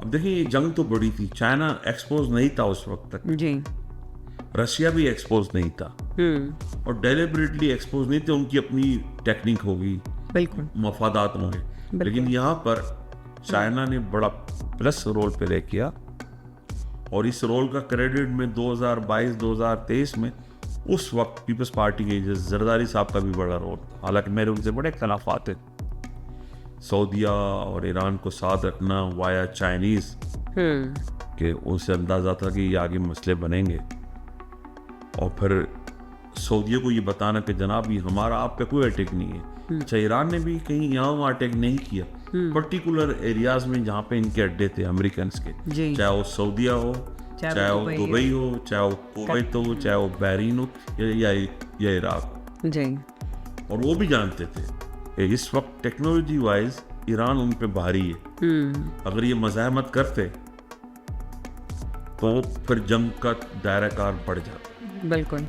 अब देखिए ये जंग तो बड़ी थी, चाइना एक्सपोज नहीं था उस वक्त तक, जी। रशिया भी एक्सपोज नहीं था, और डेलिबरेटली एक्सपोज नहीं थे, उनकी अपनी टेक्निक होगी, बिल्कुल मफादात होंगे। लेकिन यहाँ पर चाइना ने बड़ा प्लस रोल प्ले किया, और इस रोल का क्रेडिट में 2022-2023 में उस वक्त पीपल्स पार्टी के जरदारी साहब का भी बड़ा रोल था। हालांकि मेरे उनसे बड़े खिलाफात थे, सऊदीया और ईरान को साथ रखना वाया चाइनीज़ के, उनसे अंदाज़ा था कि ये आगे मसले बनेंगे, और फिर सऊदीया को ये बताना कि जनाब ये हमारा आप पे कोई अटैक नहीं है। अच्छा, ईरान ने भी कहीं यहाँ वहाँ अटैक नहीं किया, पर्टिकुलर एरियाज में जहाँ पे इनके अड्डे थे अमेरिकन के, चाहे वो सऊदीया हो, चाहे वो दुबई हो, चाहे वो कुवैत हो, चाहे वो बहरीन हो, या इराक जी। और वो भी जानते थे कि इस वक्त टेक्नोलॉजी वाइज ईरान उन पे भारी है। अगर ये मज़ाहमत करते तो फिर जंग का दायरा कार बढ़ जाता। बिल्कुल।